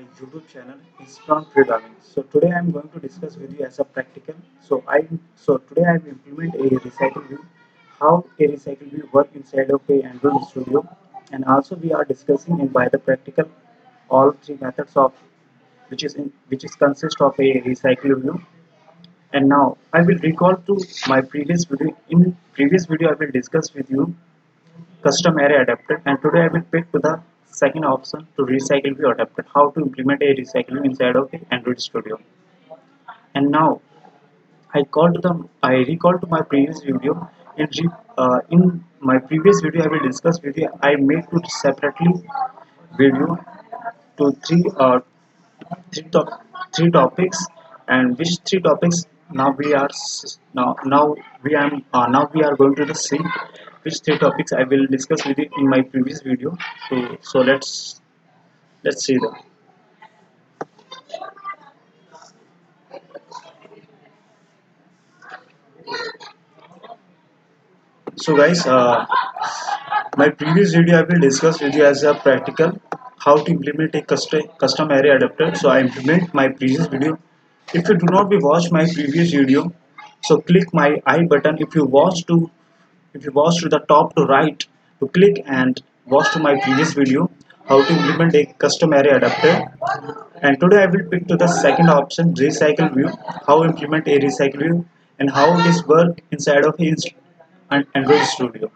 my YouTube channel Instant Programming. So today I am going to discuss with you as a practical. Today I will implement a recycle view, how a recycle view work inside of a Android Studio, and also we are discussing in by the practical all three methods of which is consist of a recycle view. And now I will recall to my previous video. In previous video I will discuss with you custom array adapter, and today I will pick to the second option to recycle view adapter, how to implement a recycle view inside of the Android Studio. And now I recall to my previous video. In my previous video I will discuss with you. I made two separately video to three, to- three topics, and which three topics now we are now we are going to the see which three topics I will discuss with you in my previous video. So let's see them. So guys, my previous video I will discuss with you as a practical how to implement a custom array adapter. So I implement my previous video. If you do not be watch my previous video, so click my I button. If you watch to the top to right, to click and watch to my previous video how to implement a custom array adapter. And today I will pick to the second option, recycle view, how implement a recycle view and how this work inside of an Android Studio,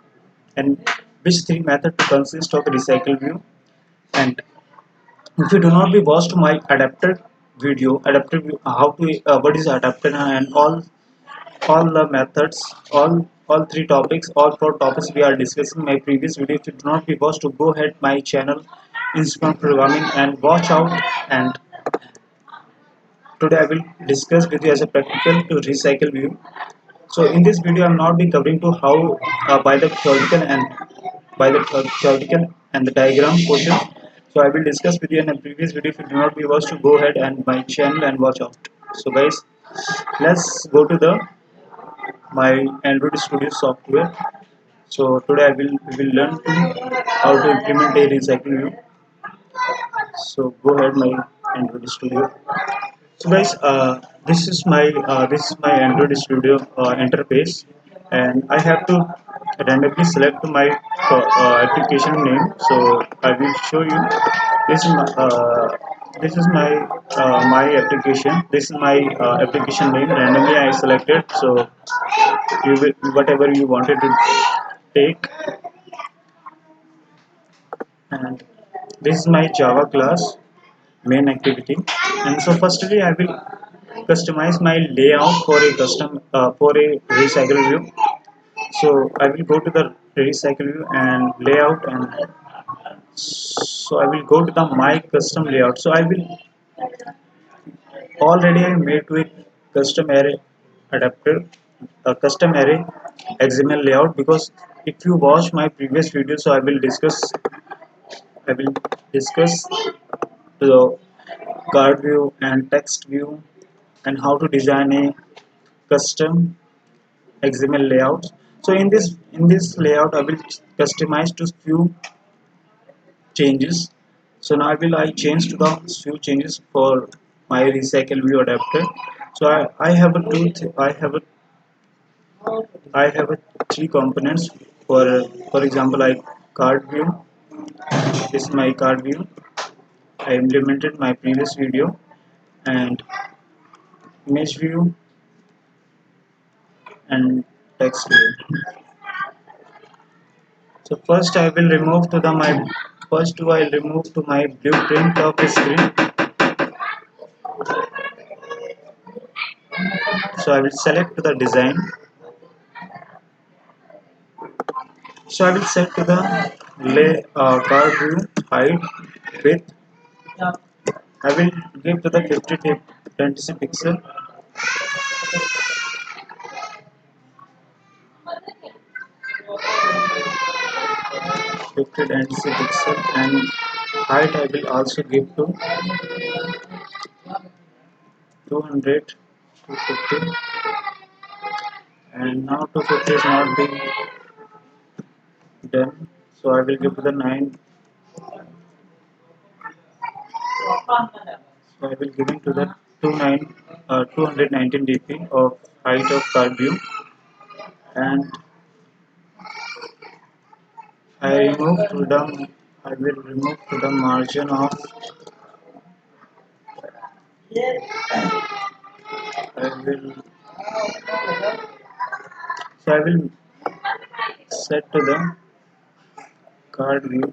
and which three methods consist of recycle view. And if you do not be watched my adapter view, how to what is adapter and all the methods, all three topics, all four topics we are discussing in my previous video. If you do not be watched, to go ahead my channel Instant Programming and watch out. And today I will discuss with you as a practical to recycle view. So in this video I'm not be covering to how by the theoretical and the diagram portion. So I will discuss with you in a previous video. If you do not be watched, to go ahead and my channel and watch out. So guys, let's go to the my Android Studio software. So today we will learn to how to implement a recycle view. So go ahead my Android Studio. So guys, this is my Android Studio interface, and I have to randomly select my application name. So I will show you. This is my my application. This is my application name. Randomly I selected. So you will, whatever you wanted to take, and this is my Java class main activity. And so firstly I will customize my layout for a custom for a recycle view. So I will go to the recycle view and layout, and so I will go to the my custom layout. So I will already I made with custom array adapter, a custom array XML layout, because if you watch my previous video, so I will discuss the card view and text view and how to design a custom XML layout. So in this layout I will customize to few changes. So now I change to the few changes for my recycle view adapter. So I have a I have a three components for example like card view. This is my card view. I implemented my previous video, and image view and text view. So first I will remove to the my first two I'll remove to my blueprint of the screen. So I will select to the design. So I will set to the card view height width. I will give to the 50 20 pixel, 50 20 pixel, and height I will also give to 200 250, and now 250 is not being done. So I will give to the 9 So I will give it to the 219 dp of height of card view, and I will remove to the margin of I will I will set to the card view.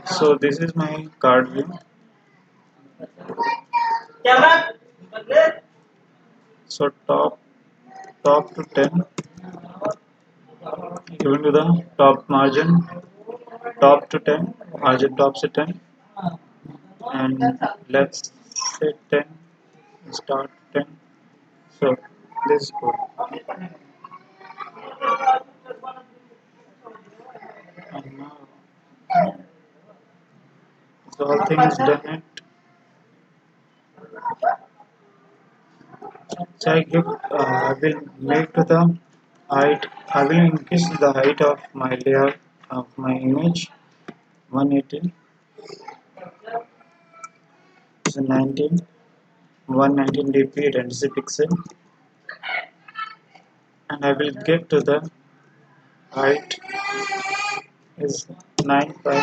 So this is my card view. So top to 10, given to the top margin, top to 10, margin top to 10, and let's say 10, start 10. So this go. And now the whole thing is done. It. So I will make to the height. I will increase the height of my layer of my image 180. So 19, 119 dp density pixel, and I will get to the height is 9.5,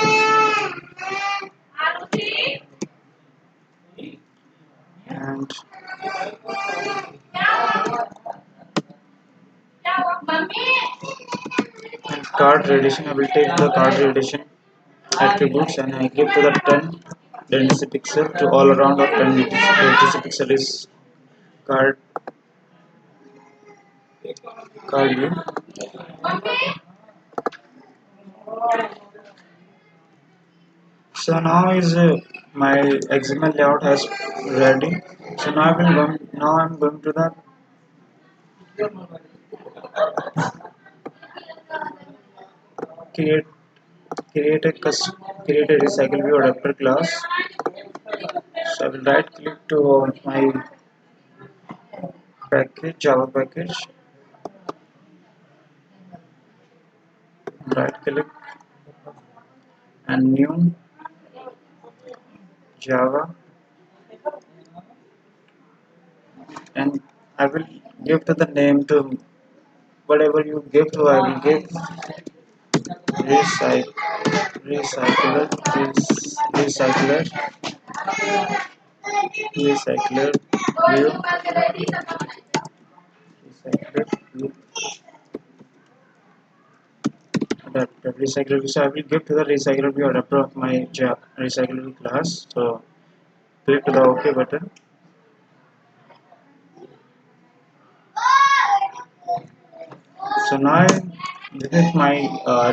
and card radiation. I will take the card radiation attributes and I give to the 10 density pixel to all around of 10 density pixel is card card view. So now is my XML layout has ready. So now I'm going to the create create a recycle view adapter class. So I will right click to my package Java package, right click and new Java, and I will give to the name to whatever you give to. I will give recycle recycler recycler recycler view recycler view adapter recycler view. So I will give to the recycler view adapter of my Java recycler view class. So click to the OK button. So now this is my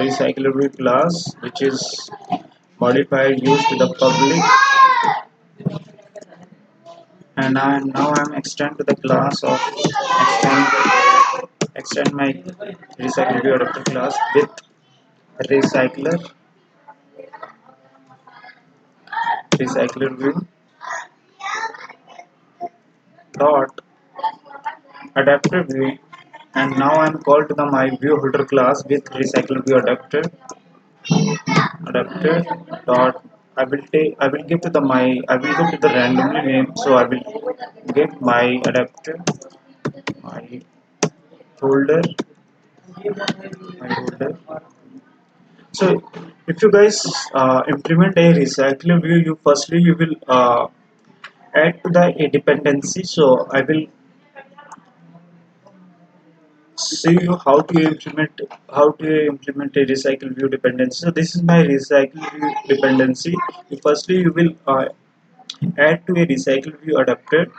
recycler view class, which is modified used to the public, and now I'm extend to the class of extend my recycler view adapter class with recycler view dot adapter view, and now I'm called to the my view holder class with recycler view adapter dot I will give to the my I will give to the randomly name. So I will give my adapter my folder my folder. So if you guys implement a recycler view, you will add to the a dependency. So I will see you how to implement a recycle view dependency. So this is my recycle view dependency. You will add to a recycle view adapter,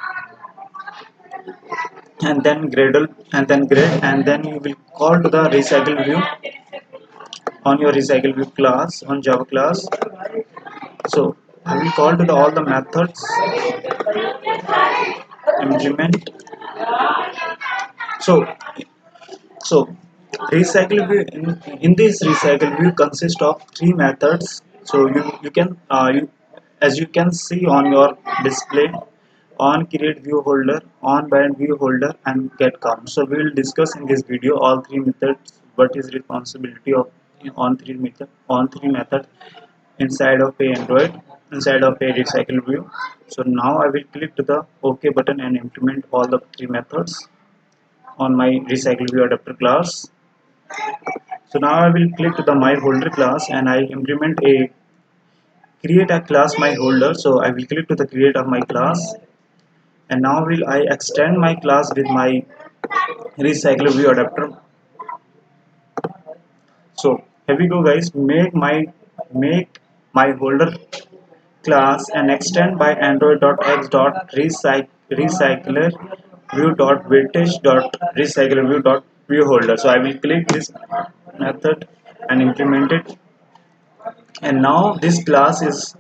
and then gradle and then grade, and then you will call to the recycle view on your recycle view class on Java class. So I will call to the, all the methods implement. So so recycle view in this recycle view consists of three methods. So you can as you can see on your display, on create view holder, on bind view holder, and get count. So we will discuss in this video all three methods, what is responsibility of on three method inside of a Android, inside of a recycle view. So now I will click to the OK button and implement all the three methods on my recycle view adapter class. So now I will click to the my holder class and I implement a create a class my holder. So I will click to the create of my class, and now will I extend my class with my recycle view adapter. So here we go guys, make my holder class and extend by android.x.recycler view.recycler view holder. So I will click this method and implement it, and now this class is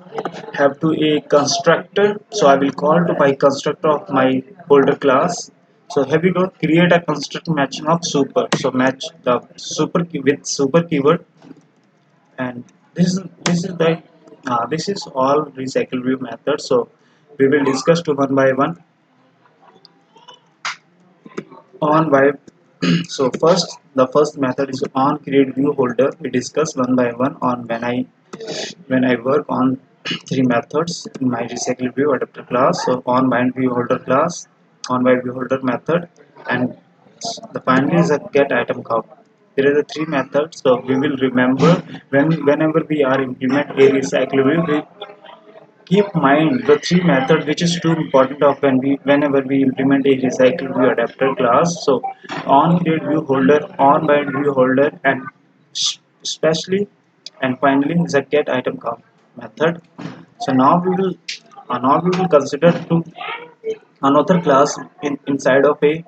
have to a constructor. So I will call to by constructor of my holder class. So here we go, create a constructor matching of super. So match the super key with super keyword, and this is the this is all recycle view method. So we will discuss to one by one on by so the first method is on create view holder. We discuss one by one on when I work on three methods in my recycle view adapter class. So on bind view holder class, on bind view holder method, and the finally is a get item count. There are the three methods. So we will remember whenever we are implement a recycle view, we keep mind the three method which is too important of whenever we implement a recycle view adapter class. So on create view holder, on bind view holder, and especially and finally is a get item count method. So now we will consider to another class inside of a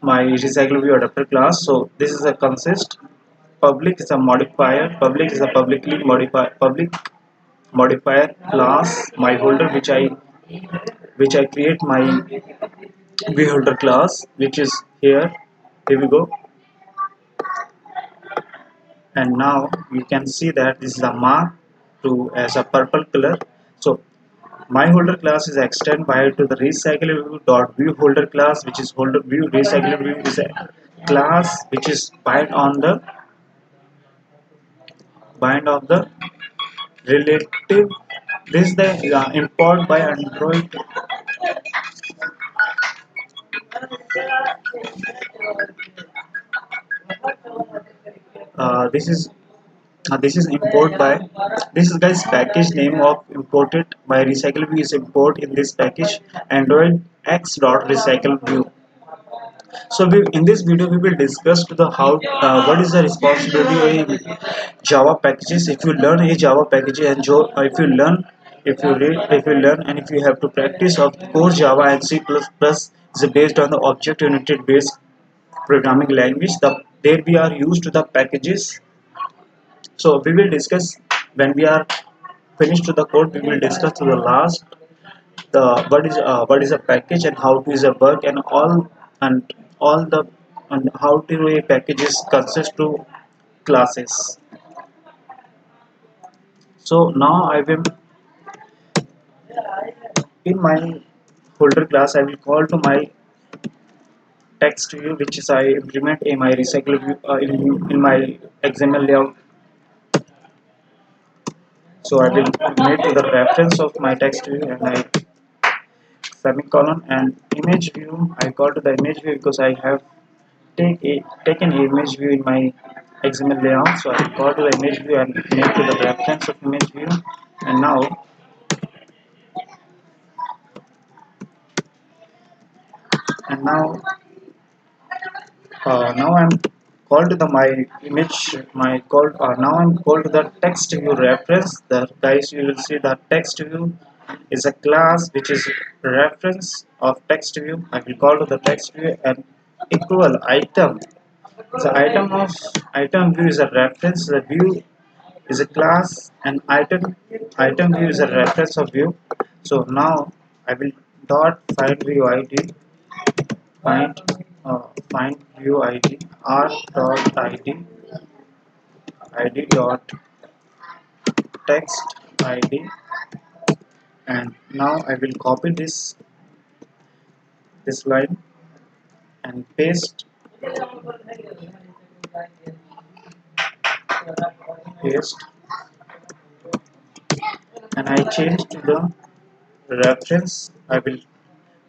my recycle view adapter class. So this is a consist public is a modifier, public is a public modifier class my holder which I create my beholder class, which is here. Here we go, and now you can see that this is a mark to as a purple color. So my holder class is extend by to the recycle view dot view holder class, which is holder view recycle view is a class which is bind of the relative. This is the import by Android. This is import by this is guys package name of imported by recycle view is import in this package Android X dot recycle view. So in this video we will discuss to the how what is the responsibility of Java packages. If you learn a Java package and if you learn, if you read, if you learn, and if you have to practice of core Java and C++ is based on the object oriented based programming language. There we are used to the packages. So we will discuss when we are finished to the code. We will discuss to the last the what is a package and how to is a work and all the and how to a packages consist to classes. So now I will in my folder class I will call to my text view, which is I implement in my recycle view in my XML layout. So I will make the reference of my text view and I semicolon and image view. I call to the image view because I have taken image view in my XML layout. So I will call to the image view and make to the reference of image view. And now now I'm called to the my image my called now I'm called to the text view reference. The guys, you will see the text view is a class which is reference of text view. I will call to the text view and equal item. The item view is a reference. The view is a class and item view is a reference of view. So now I will dot find view id find find view id r dot id dot text id, and now I will copy this line and paste, and I change to the reference. I will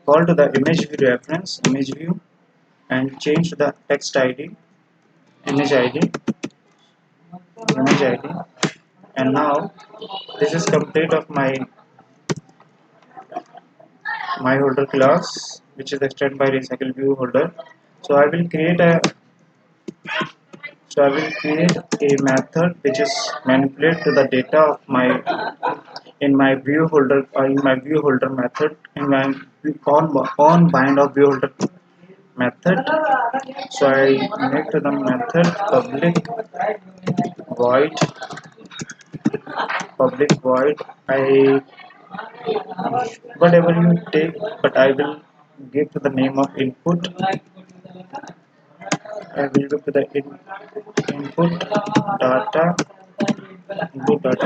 call to the image view, and change to the text id, image id, image id, and now this is complete of my holder class, which is extended by recycle view holder. So I will create a method which is manipulate to the data of my in my view holder, method in my on bind of view holder method. So I make to the method void public void. I whatever you take, but I will give to the name of input. I will go to the input data,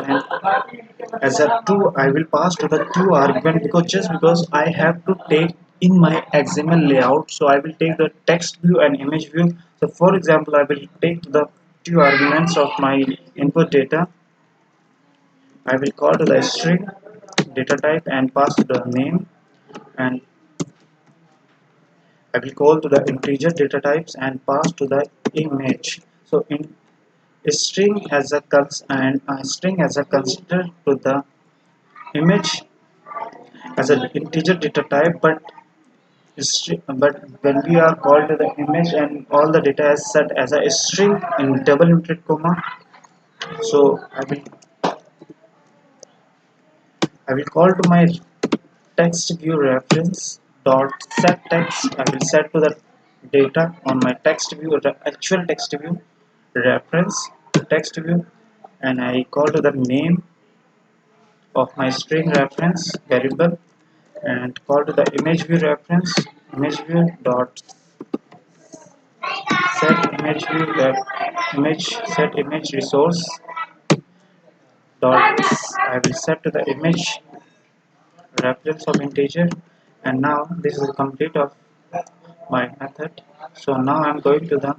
and as a two I will pass to the two argument, because I have to take in my XML layout. So I will take the text view and image view. So for example, I will take the two arguments of my input data. I will call to the string data type and pass to the name, and I will call to the integer data types and pass to the image. So in a string as a consider to the image as an integer data type, but when we are called to the image and all the data is set as a string in double inverted comma. So I will call to my text view reference dot set text. I will set to the data on my text view, the actual text view reference text view, and I call to the name of my string reference variable, and call to the image view reference image view dot set image view image set image resource dot. I will set to the image reference of integer, and now this is complete of my method. So now I'm going to the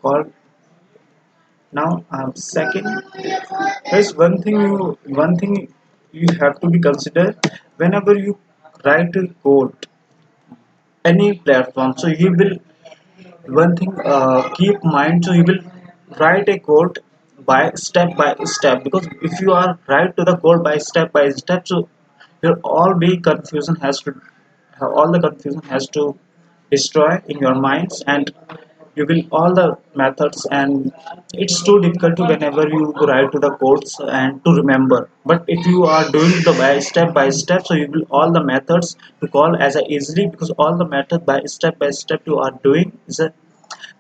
call. Now second, there's one thing you have to be considered whenever you write a code any platform. So you will one thing keep mind. So you will write a code by step, because if you are write to the code by step, so your all the confusion has to destroy in your minds, and you will all the methods, and it's too difficult to whenever you write to the codes and to remember. But if you are doing the by step, so you will all the methods to call as a easily, because all the method by step you are doing is a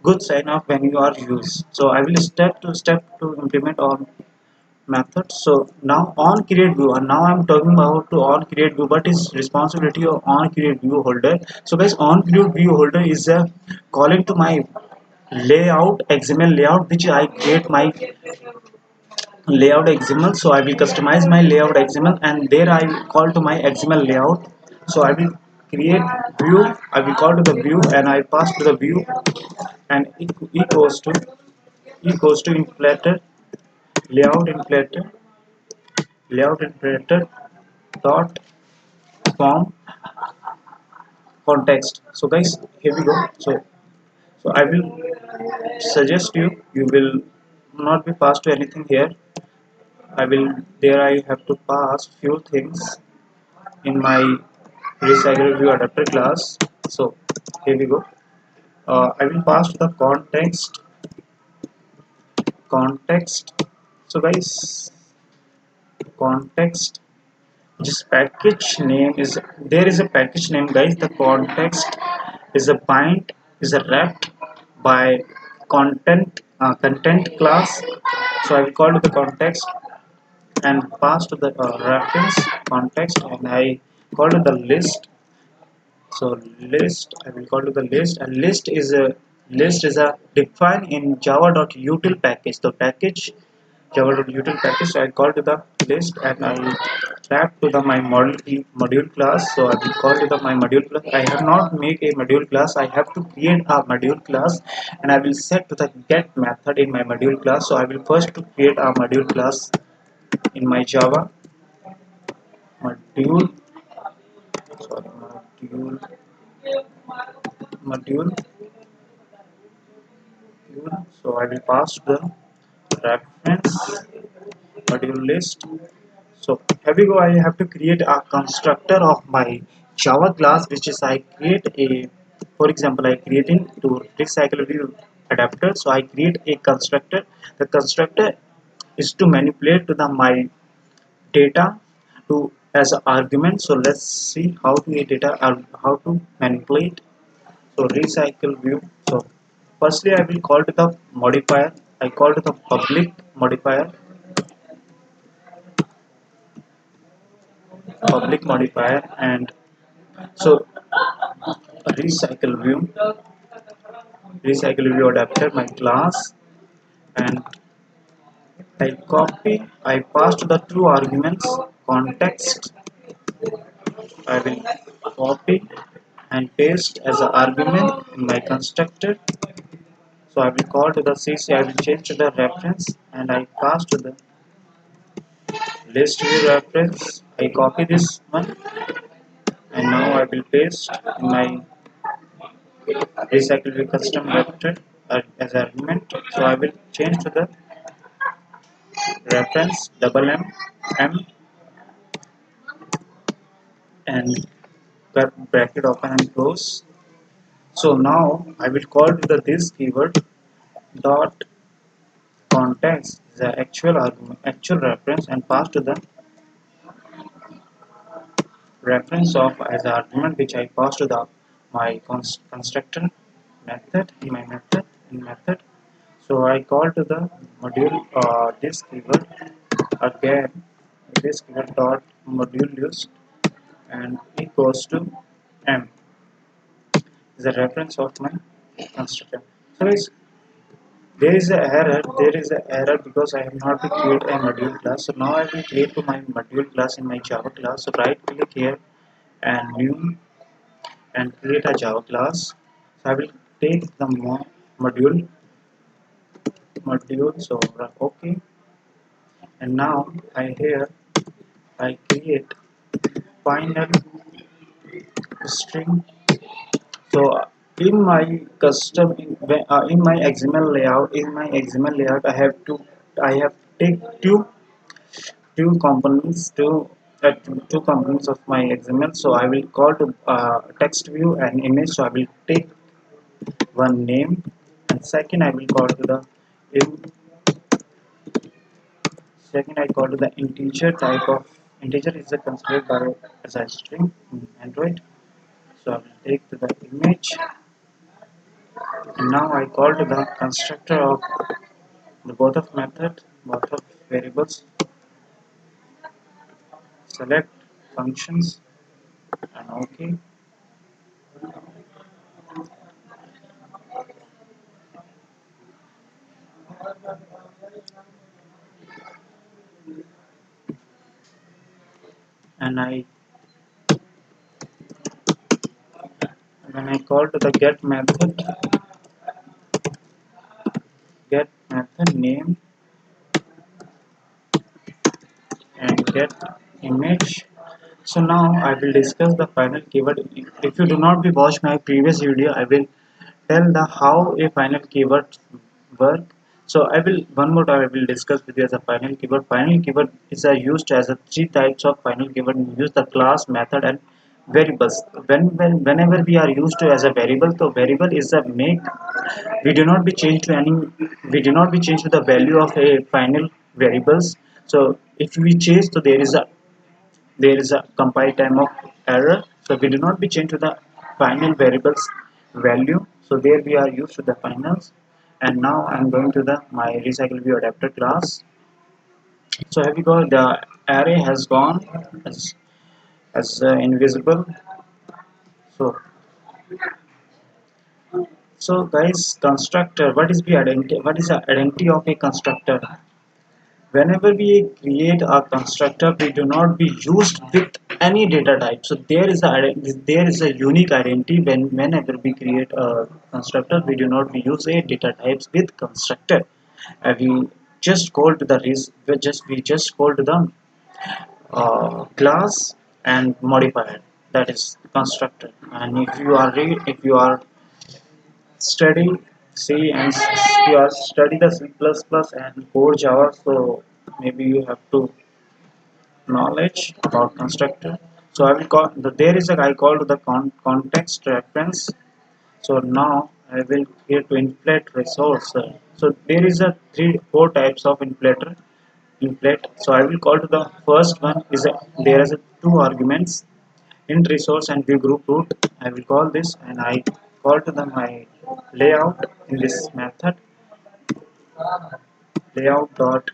good sign of when you are used. So I will step to implement all methods. So now on create view, and now I'm talking about to on create view. What is responsibility of on create view holder? So guys, on create view holder is a calling to my layout XML layout, which I create my layout XML. So I will customize my layout XML, and there I will call to my XML layout. So I will create view, I will call to the view, and I pass to the view, and equals to inflator layout inflator dot form context. So guys, here we go. So I will suggest you will not be passed to anything here. I will there I have to pass few things in my recycle view adapter class. So here we go. I will pass to the context. So guys, context, this package name is, there is a package name guys. The context is a bind is a wrapped by content class. So I will call to the context and pass to the reference context, and I call to the list. So list, I will call to the list, and list is a define in java.util package. The package Java util package. So I call to the list and I wrap to the my module class. So I will call to the my module class. I have not make a module class. I have to create a module class and I will set to the get method in my module class. So I will first to create a module class in my Java module. Sorry, module. So I will pass the reference module list. So here we go. I have to create a constructor of my Java class, which is I create a, for example, I creating to recycle view adapter. So I create a constructor. The constructor is to manipulate to the my data to as an argument. So let's see how to a data how to manipulate. So recycle view. So firstly I will call to the modifier. I call to the public modifier, and so recycle view adapter my class, and I pass to the true arguments context. I will copy and paste as an argument in my constructor. So I will call to the CC. I will change to the reference and I pass to the list view reference. I copy this one and now I will paste in my recycle view custom vector as argument. So I will change to the reference double M and bracket open and close. So now I will call to the this keyword dot context the actual argument, actual reference, and pass to the reference of as an argument which I pass to the my constructor method. So I call to the module this keyword again, this keyword dot module used and equals to M is a reference of my constructor. So it's, there is an error because I have not to create a module class. So now I will create to my module class in my Java class. So right click here and new and create a Java class. So I will take the module. So okay, and now I here I create final string. So in my in my XML layout, I have take two components two components of my XML. So I will call to text view and image. So I will take one name and second I will call to the in second I call to the integer type of integer is a considered by as a string in Android. So I will take to the image and now I call to the constructor of the both of variables, select functions and OK. And when I call to the get method name and get image. So now I will discuss the final keyword. If you do not be watch my previous video, I will tell the how a final keyword work. So I will one more time I will discuss with you as a final keyword. Final keyword is used as a three types of final keyword. We use the class, method, and variables. Whenever we are used to as a variable, so variable is a make. We do not be changed to any. We do not be changed to the value of a final variables. So if we change, so there is a compile time of error. So we do not be changed to the final variables value. So there we are used to the finals. And now I'm going to the my recycle view adapter class. So here we go. The array has gone as invisible. So guys, constructor. What is the identity of a constructor? Whenever we create a constructor, we do not be used with any data type. So there is a unique identity whenever we create a constructor, we do not be use a data types with constructor. We just call to the we just call to the class and modifier, that is constructor. And if you are study C and you are study the C++ and core Java, so maybe you have to knowledge about constructor. So I will call there is a guy called the context reference. So now I will here to inflate resource. So there is a four types of inflate. So I will call to the first one is there is a two arguments, int resource and view group root. I will call this and I call to the my layout in this method, layout dot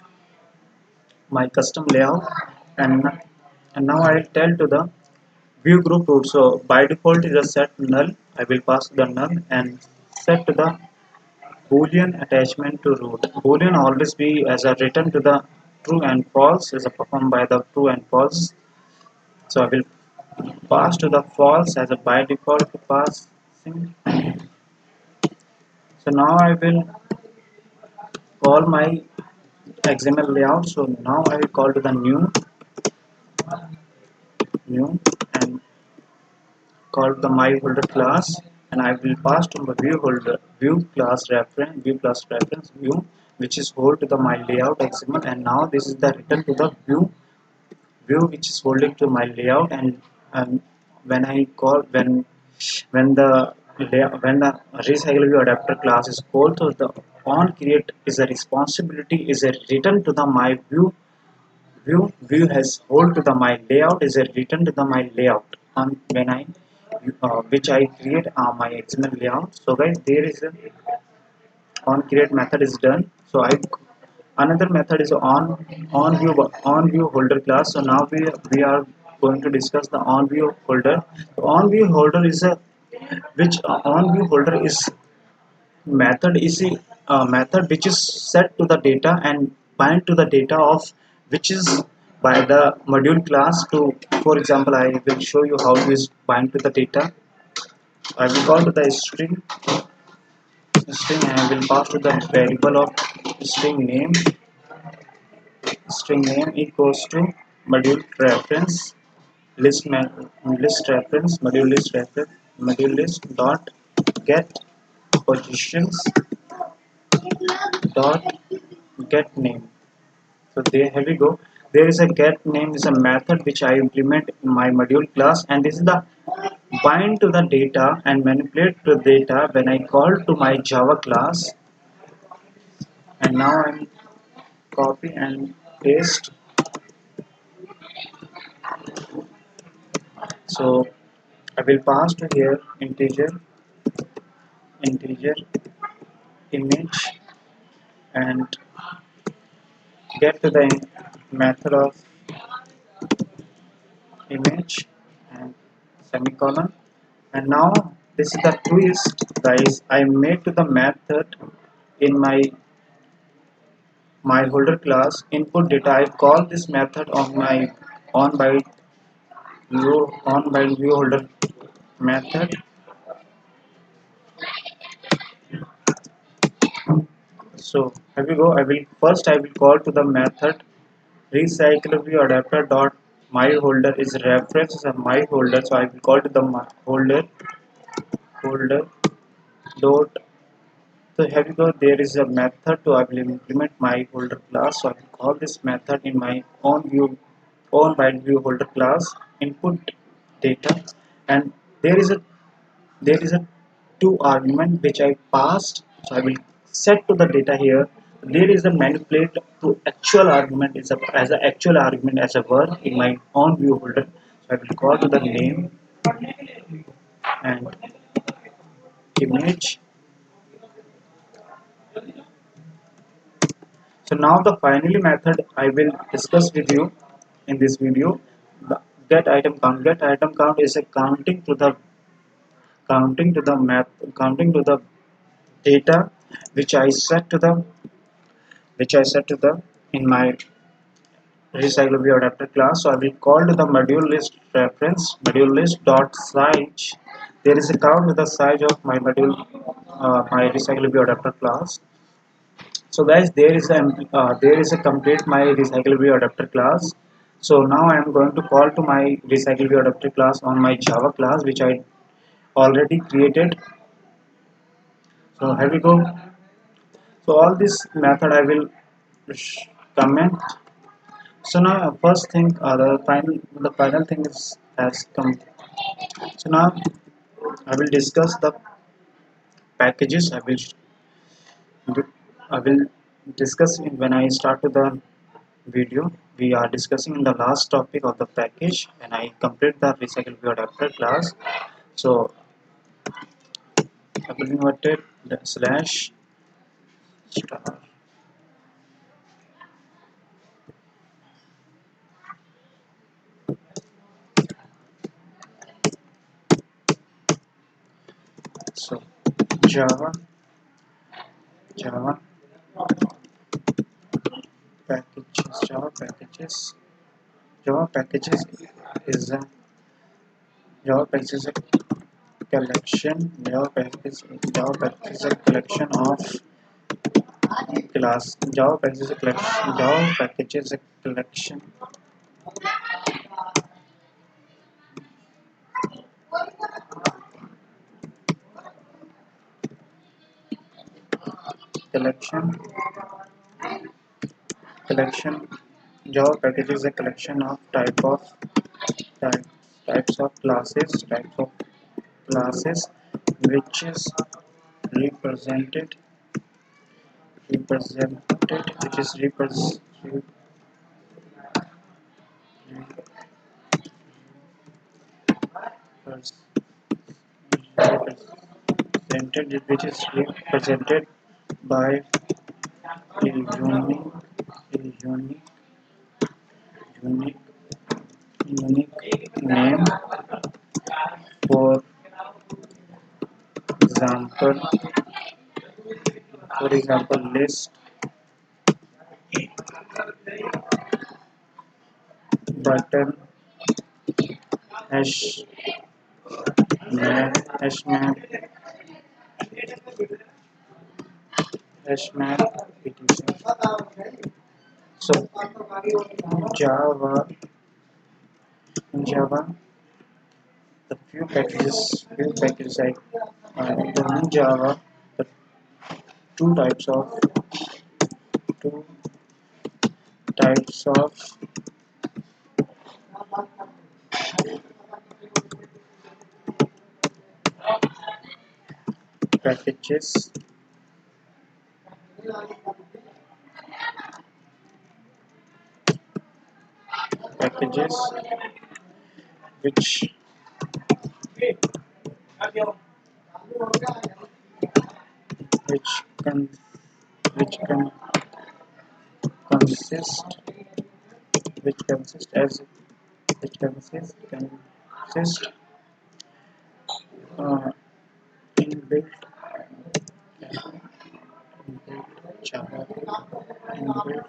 my custom layout. And and now I will tell to the view group root. So by default is a set null. I will pass the null and set to the boolean attachment to root. Boolean always be as a return to the true and false, is a performed by the true and false. So I will pass to the false as a by default passing. So now I will call my XML layout. So now I will call to the new and call the my holder class, and I will pass to my view which is hold to the my layout XML. And now this is the return to the view which is holding to my layout. And when I call when the when the recycle view adapter class is called, so the on create is a responsibility is a return to the my view has hold to the my layout is a return to the my layout on when I which I create my XML layout. So guys, there is a on create method is done. So I another method is on view holder class. So now we are going to discuss the on view holder. So on view holder is a which on view holder is method is a method which is set to the data and bind to the data of which is by the module class to. For example, I will show you how to is bind to the data. I will call to the string and I will pass to the variable of string name equals to module reference list reference module list dot get positions dot get name. So there here we go. There is a get name is a method which I implement in my module class, and this is the bind to the data and manipulate the data when I call to my Java class. And now I'm copy and paste. So I will pass to here integer image and get to the method of image and semicolon. And now this is the twist, guys. I made to the method in my holder class input data. I call this method on my on by view holder method. So here we go. I will call to the method recycle view adapter dot my holder is reference as a my holder. So I will call to the my holder dot. So here we go. There is a method to I will implement my holder class. So I will call this method in my own by view holder class input data. And there is a there is a two argument which I passed. So I will set to the data here. There is a manipulate to actual argument is a as a actual argument as a word in my own view holder. So I will call to the name and image. So now the finally method I will discuss with you in this video. The get item count. Get item count is a counting to the data which I set to the in my recycle view adapter class. So I will call to the module list reference module list dot size. There is a count with the size of my module, my recycle view adapter class. So guys, there is a complete my recycle view adapter class. So now I am going to call to my recycle view adapter class on my Java class which I already created. So here we go. So all this method I will comment. So now first thing, the final thing is has come. So now I will discuss the packages. I will discuss when I start with the video. We are discussing in the last topic of the package when I complete the recycle view adapter class. So I will invert it the slash star. So Java Java Java packages is a Java package is a collection. Java package is a collection of class. Java package is a collection. Java package is a collection collection. Java package is a collection of type, types of classes which is represented represented which is represented by a unique unique unique name. For example for example list button hash map hash map etc. So java in java the few packages in java, the two types of two types of packages packages which which can which can consist which consist as which consist uh, inbuilt inbuilt Java inbuilt inbuilt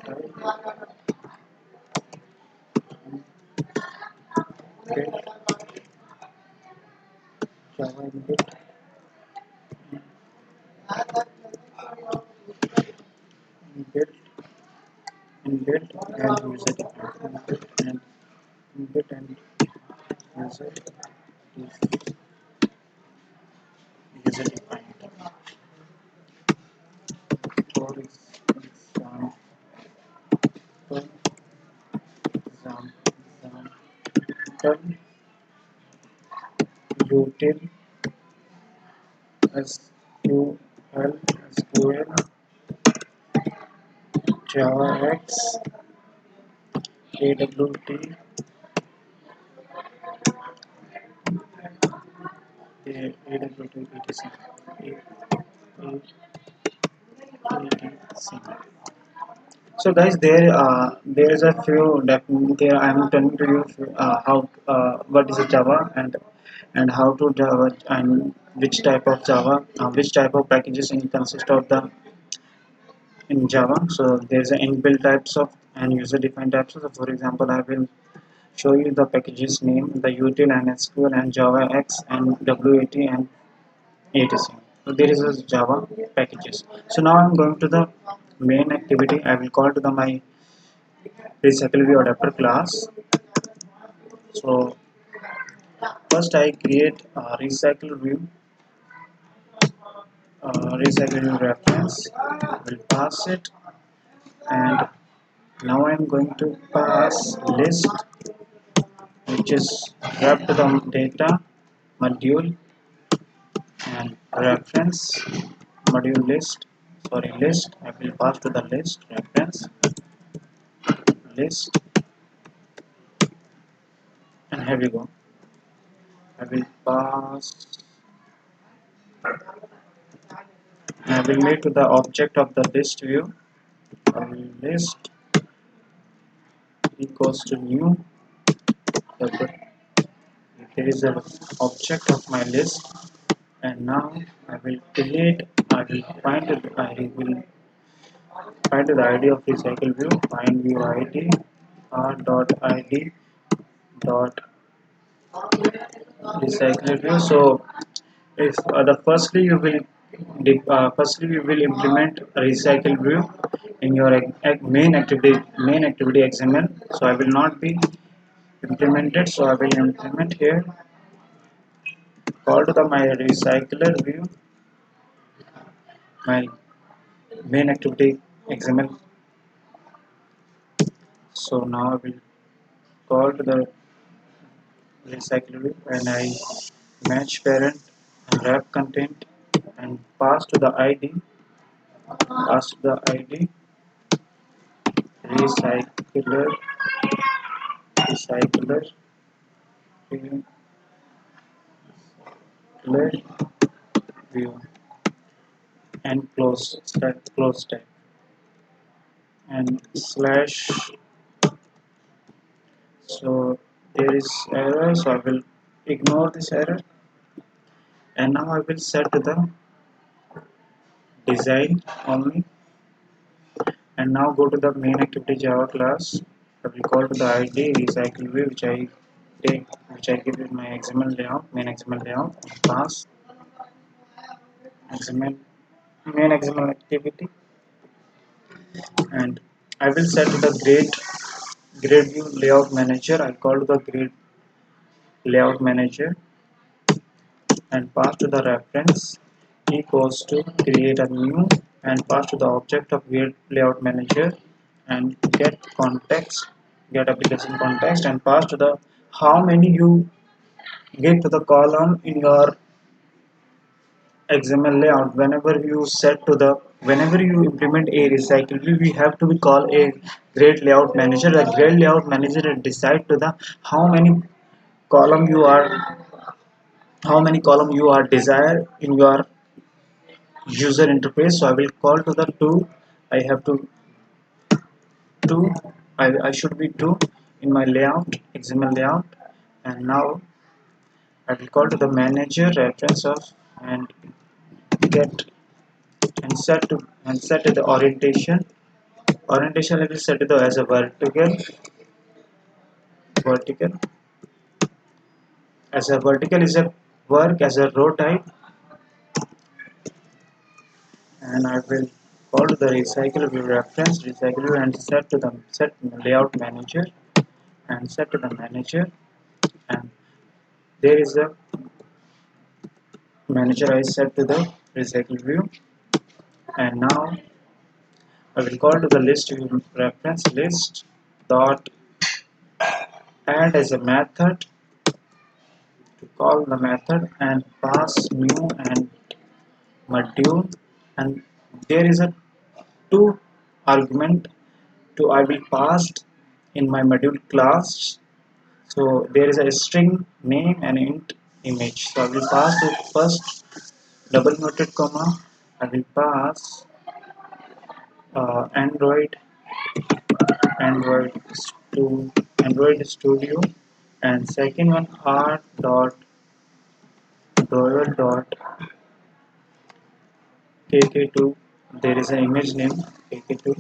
Java inbuilt inbuilt and user defined inbuilt and user user defined. For example, example util SQL JavaX AWT AWT etc. So guys, there is a few there I am telling to you how what is a Java and how to Java and which type of Java which type of packages consist of the in Java. So there's an inbuilt types of and user defined types. So for example, I will show you the packages name, the util and SQL and Java X and WAT and etc. So there is a Java packages. So now I'm going to the main activity. I will call to the my recycle view adapter class. So first I create a recycle view reference. Will pass it, and now I'm going to pass list, which is wrapped the data module and reference module list. Sorry, list. I will pass to the list reference list, and here we go. I will pass. I will make to the object of the list view. List equals to new. There is an object of my list, and now I will delete. I will find it. I will find the ID of recycle view. Find view ID r dot id dot recycle view. So if the firstly you will implement recycle view in your main activity XML. So I will not be implemented. So I will implement here. Call to the my recycler view, my main activity XML. So now I will call to the recycler view, and I match parent and wrap content and pass to the ID. Pass to the ID recycler recycler view and close tag and slash. So there is error, so I will ignore this error, and now I will set the design only, and now go to the main activity Java class. I will call to the ID recycle view, which I give it my XML layout, main XML layout, and pass XML main XML activity, and I will set the grade view layout manager. I call to the grade layout manager and pass to the reference equals to create a new, and pass to the object of grade layout manager and get application context, and pass to the how many you give to the column in your XML layout. Whenever you implement a recycle view, we have to be call a grade layout manager. The grade layout manager will decide to the how many column you are desire in your user interface. So I will call to the two. I have to two. I should be two in my layout XML layout, and now I will call to the manager reference of and get and set the orientation. Orientation I will set it as a vertical is a work as a row type, and I will call to the recycle view reference recycle view and set layout manager and set to the manager, and there is a manager I set to the recycle view, and now I will call to the list view reference list dot add as a method to call the method and pass new and module, and there is a two argument to I will passed in my module class. So there is a string name and int image. So I will pass the first double noted comma. I will pass Android Android to Android Studio, and second one r dot royal dot kk2 there is an image name, take it to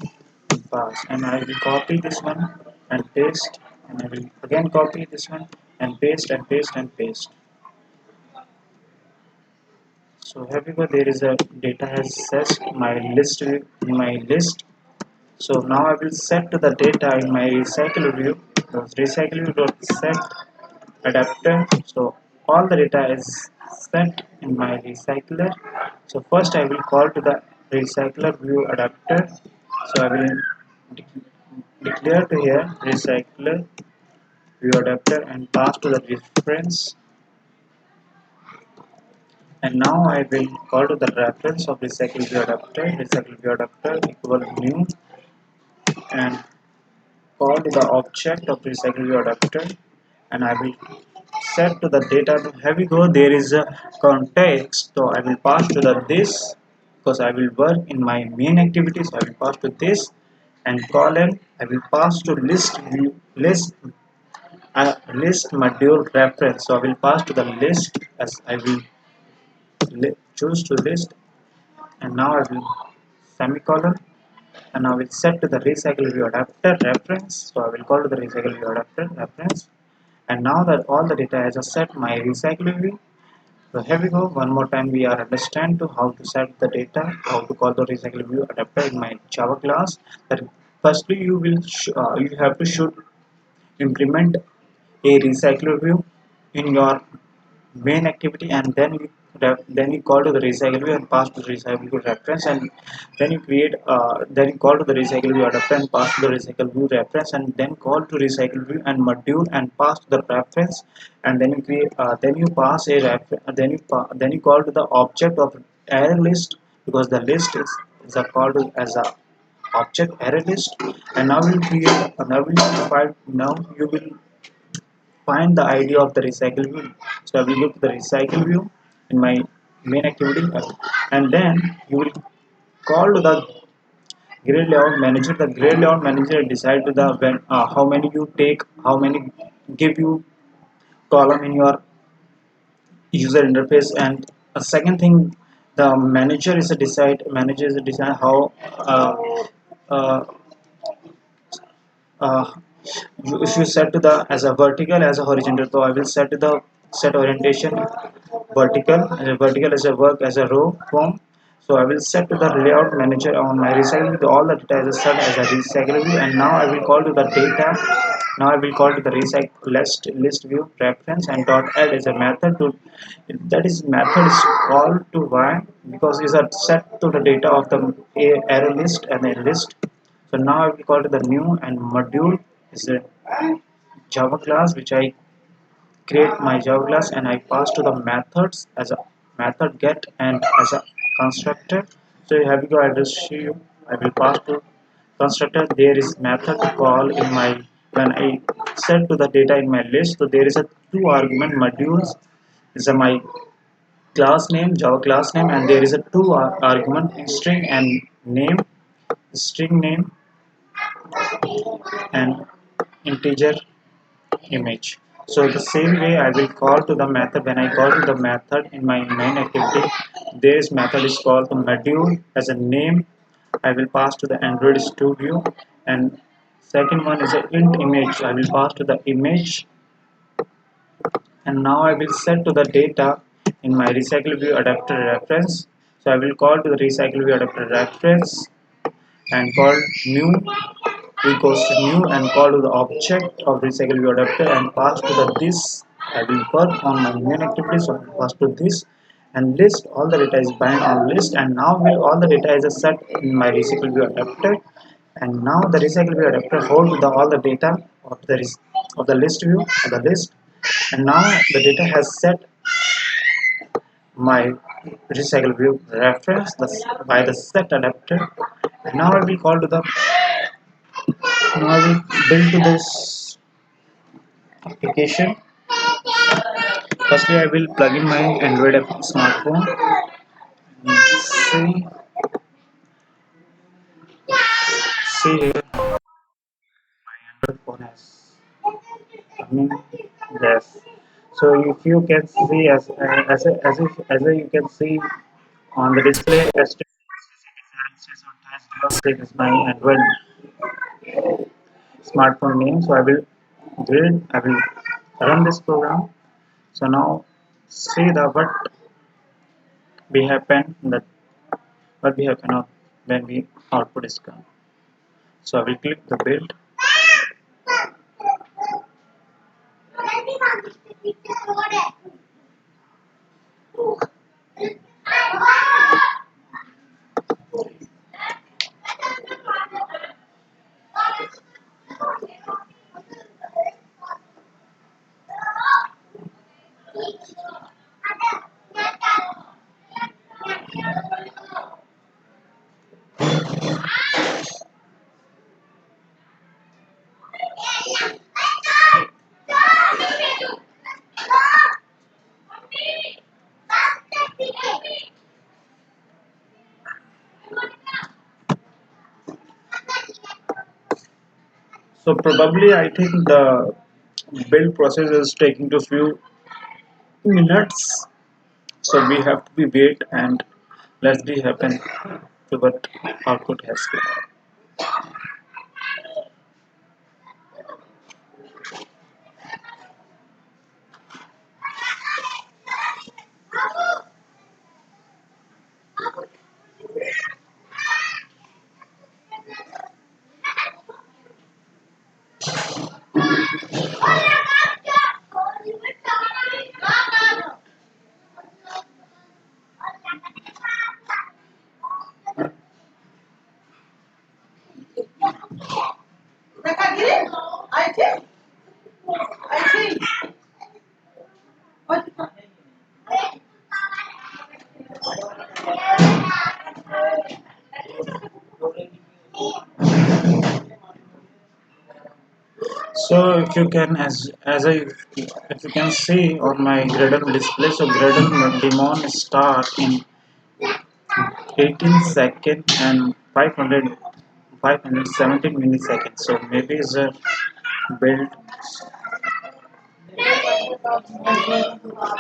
pass, and I will copy this one and paste, and I will again copy this one and paste and paste and paste. So here we go, there is a data has set my list in my list. So now I will set to the data in my recycle view. So recycle view dot set adapter. So all the data is set in my recycler. So first I will call to the recycler view adapter. So I will declare to here recycler view adapter and pass to the reference. And now I will call to the reference of recycle view adapter equal new, and call to the object of recycle view adapter, and I will set to the data. Here we go, there is a context, so I will pass to the this because I will work in my main activity, so I will pass to this, and column I will pass to list view list module reference, so I will pass to the list as I will choose to list, and now I will semicolon, and I will set to the recycle view adapter reference, so I will call to the recycle view adapter reference. And now that all the data has set my recycle view, so here we go, one more time we are understand to how to set the data, how to call the recycle view adapter in my Java class. That firstly you will you have to should implement a recycler view in your main activity, and then you call to the recycle view and pass to the recycle view reference, and then you create then you call to the recycle view adapter and pass to the recycle view reference, and then call to recycle view and module and pass to the reference, and then you create then you pass a then you call to the object of array list, because the list is a called as a object array list. And now we'll create now we find now you will find the ID of the recycle view. So I will go to the recycle view in my main activity, and then you will call to the grid layout manager. The grid layout manager decide to the how many you take, how many give you column in your user interface. And a second thing, the manager is a decide how uh, uh, uh, if you set to the as a vertical as a horizontal, so I will set to the set orientation vertical as a work as a row form. So I will set to the layout manager on my recycle with all the data is set as a recycle view, and now I will call to the data. Now I will call to the recycle list view reference and dot add as a method to, that is method is called to why, because these are set to the data of the array list and a list. So now I will call to the new, and module is a Java class which I create my Java class, and I pass to the methods as a method get and as a constructor. So here we go, I will show you. I will pass to constructor. There is method call in my when I set to the data in my list. So there is a two argument modules is a my class name Java class name, and there is a two argument string and name string name and integer image. So the same way I will call to the method. When I call to the method in my main activity, this method is called the module as a name. I will pass to the Android Studio, and second one is a int image. I will pass to the image, and now I will set to the data in my recycle view adapter reference. So I will call to the recycle view adapter reference and call new equals to new, and call to the object of recycle view adapter and pass to the this. I will work on my main activity, so I will pass to this, and list all the data is bind on list, and now will all the data is a set in my recycle view adapter. And now the recycle view adapter hold the all the data of the of the list view of the list, and now the data has set my recycle view reference by the set adapter. And now I will call to the now I will build to this application. Firstly, I will plug in my Android app smartphone. See, see here, Android phone has coming. Yes. So if you can see as you can see on the display, This is my Android smartphone name. So I will run this program. So now see the what we happen when we output is come. So I will click the build. So probably I think the build process is taking to few minutes. So we have to be wait and let's be happen to what output has been. So if you can see on my Gradle display, so Gradle Demon start in 18 second and 517 milliseconds. So maybe it's a build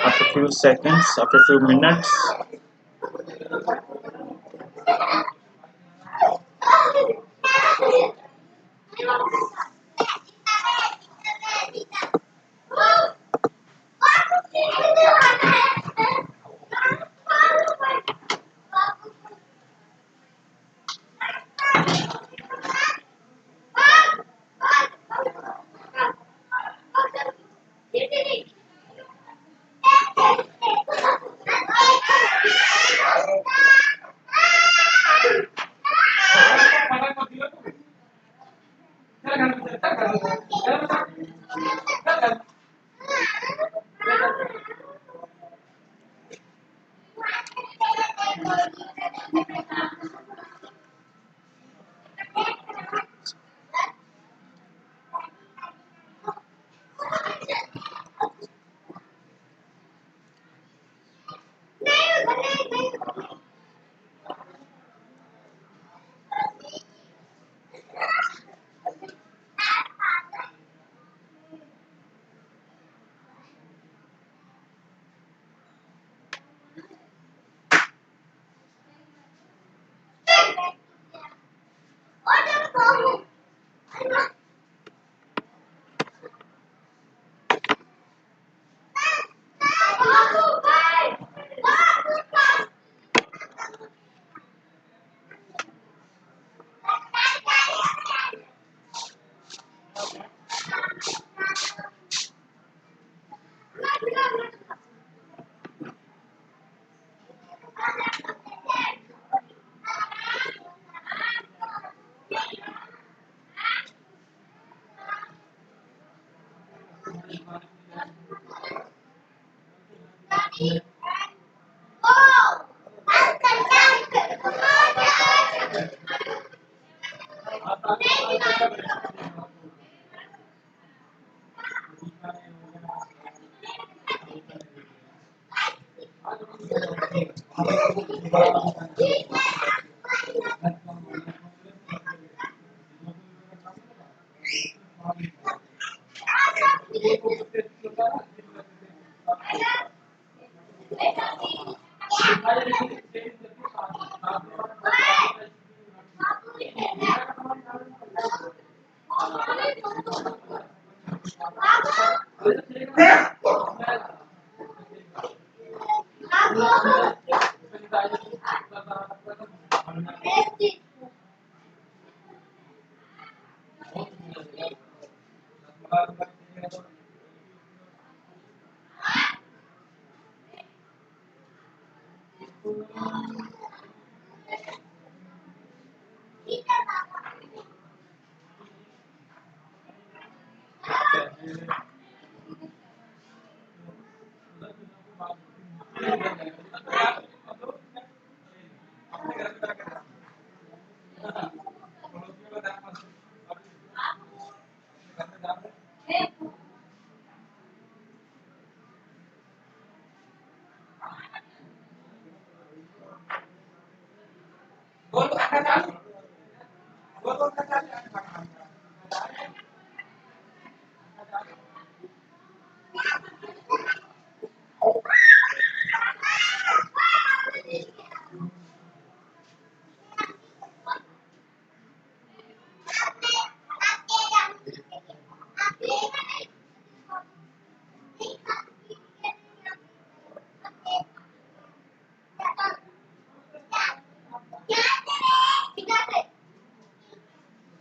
after few seconds, after few minutes.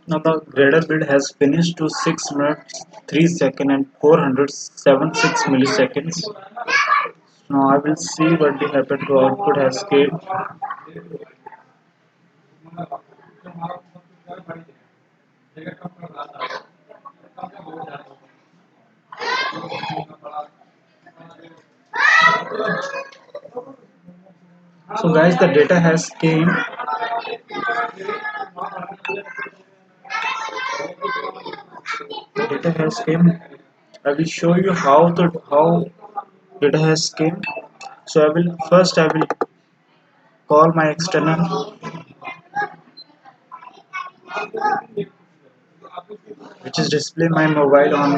Now the gradle build has finished to 6 minutes 3 seconds and 476 milliseconds. Now I will see what will happen to output has came. So guys, the data has came. The data has came. I will show you how data has came. So I will call my external, which is display my mobile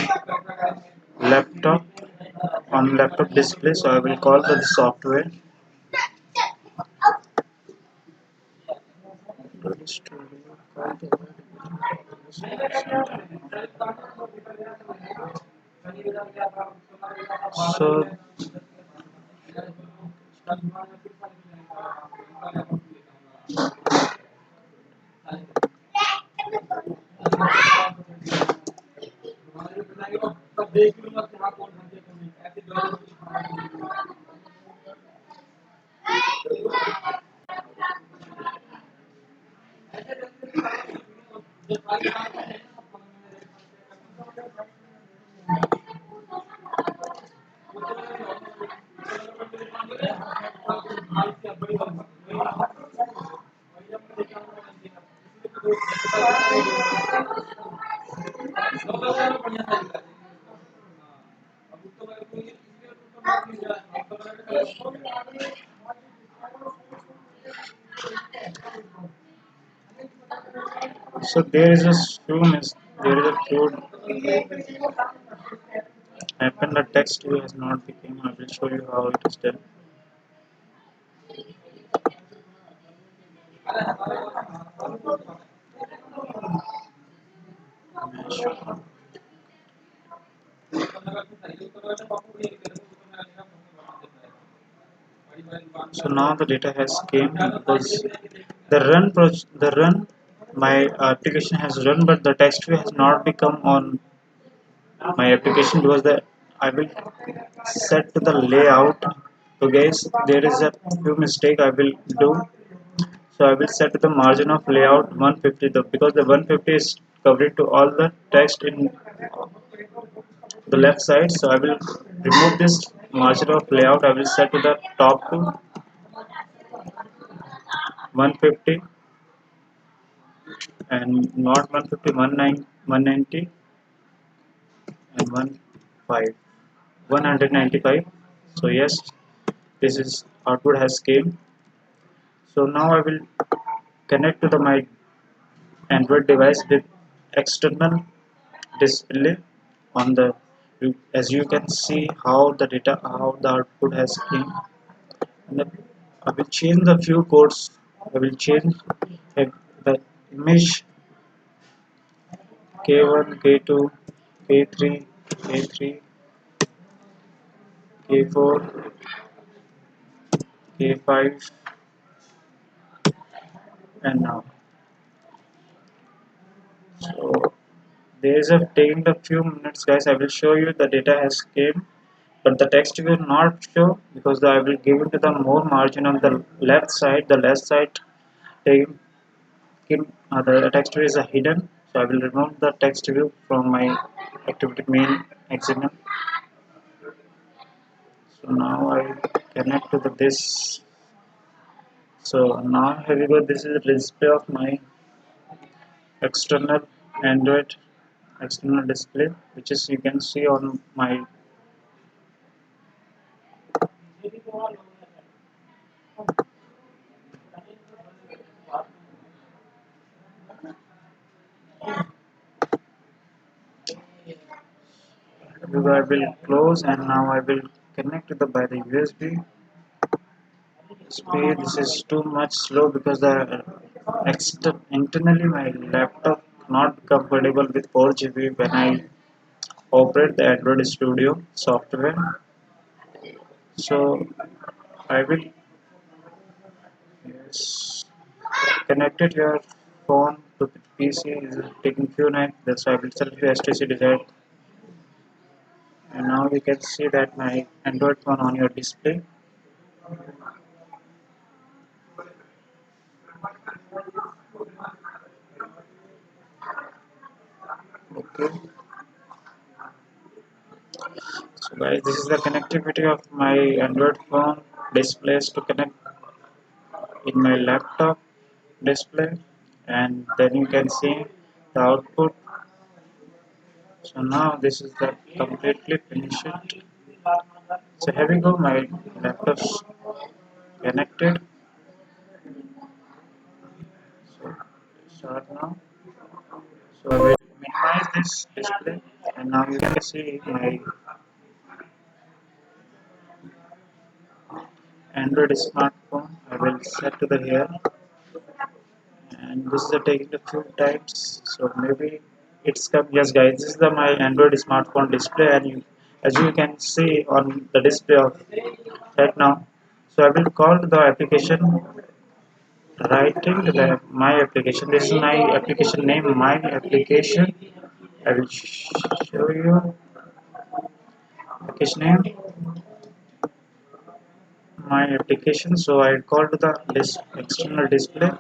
laptop on laptop display. So I will call the software. So so there is a there is a few happen the text view has not become. I will show you how it is done. So now the data has came because the run my application has run, but the text view has not become on my application because the I will set to the layout. So guys, there is a few mistake I will do. So I will set the margin of layout 150 because the 150 is covered to all the text in the left side. So I will remove this margin of layout. I will set to the top to 150 and not 150, 190 and 195. So yes, this is output has came. So now I will connect to my Android device with external display on the as you can see how the output has came. And I will change the few codes. I will change the image K1, K2, K3, K3, K4, K5, and now. So there's a taken a few minutes, guys. I will show you the data has came, but the text will not show because I will give it to the more margin on the left side. The left side taken, the text view is a hidden, so I will remove the text view from my activity main XML. So now I connect to the this. So now here we go. This is the display of my external Android external display, which is you can see on my. I will close and now I will connect to the by the USB speed. This is too much slow because the internally my laptop not compatible with 4 GB when I operate the Android Studio software. So I will, yes, connected your phone to the PC is taking few nights. That's why I will select the STC desired. And now you can see that my Android phone on your display. Okay. So guys, this is the connectivity of my Android phone displays to connect in my laptop display, and then you can see the output. So now this is the completely finished. So here we go, my laptop's connected. So start now. So I will minimize this display, and now you can see my Android smartphone. I will set to the here, and this is taking a few times. So maybe it's come. Yes, guys, this is the my Android smartphone display, and as you can see on the display of right now. So I will call the application writing to the my application. This is my application name, my application. I will show you application name, my application. So I call to the external display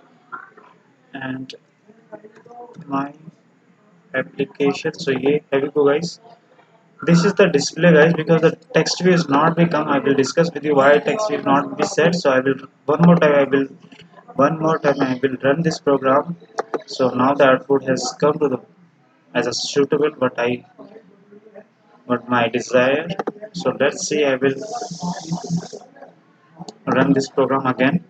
and my application. So here we go, guys. This is the display, guys, because the text view is not become. I will discuss with you why text view not be set. So I will one more time I will run this program. So now the output has come to the as a suitable what my desire. So let's see. I will run this program again.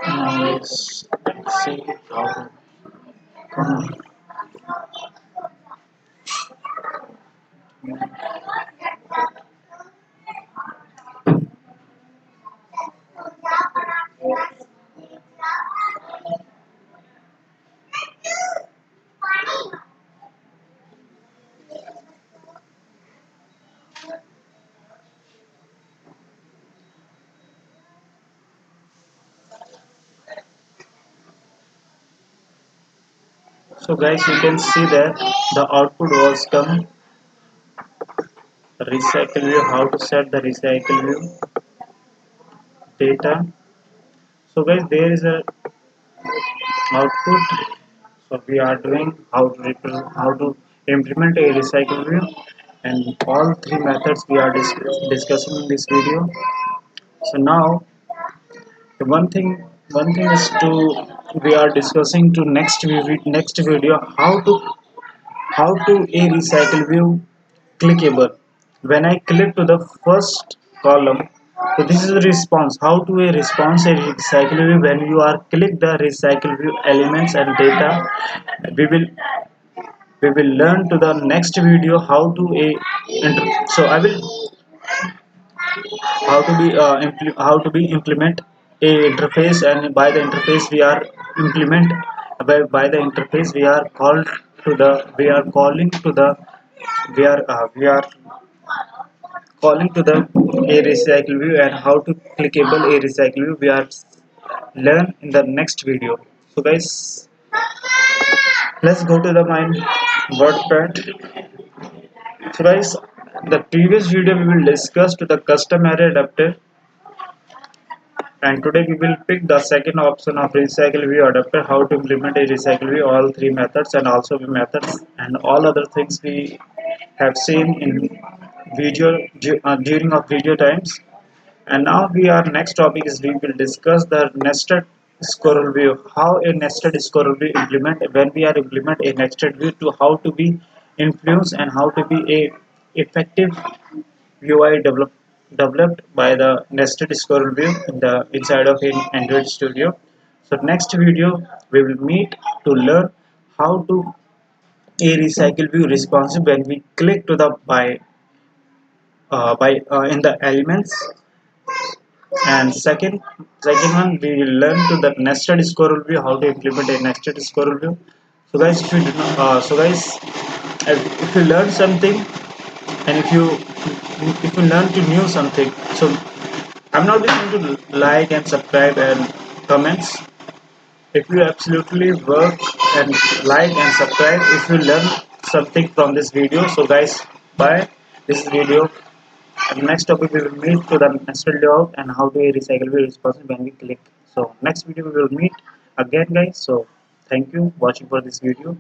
Now let's see how to So guys, you can see that the output was come recycle view, how to set the recycle view data. So guys, there is a output. So we are doing how to implement a recycle view, and all three methods we are discussing in this video. So now the one thing is to we are discussing to next video how to a recycle view clickable. When I click to the first column, so this is the response. How to a response a recycle view when you are click the recycle view elements and data. We will we will learn to the next video how to a so I will how to be how to be implement a interface, and by the interface we are implement by the interface we are called to the we are calling to the we are calling to the a recycle view, and how to clickable a recycle view we are learn in the next video. So guys, let's go to the my WordPad. So guys, the previous video we will discuss to the custom array adapter, and today we will pick the second option of recycle view adapter, how to implement a recycle view, all three methods and also the methods and all other things we have seen in video during our video times. And now we are next topic is we will discuss the nested squirrel view, how a nested squirrel view implement when we are implement a nested view to how to be influence and how to be a effective UI developed by the nested squirrel view in the inside of an Android Studio. So next video we will meet to learn how to a recycle view responsive when we click to the by in the elements. And second one we will learn to the nested squirrel view, how to implement a nested squirrel view. So guys, if you do not, so guys, if you learn something, and if you learn to new something, so I'm not going to like and subscribe and comments. If you absolutely work and like and subscribe, if you learn something from this video. So guys, bye. This video. And next topic we will meet to the nested layout and how to recycle view responsive when we click. So next video we will meet again, guys. So thank you watching for this video.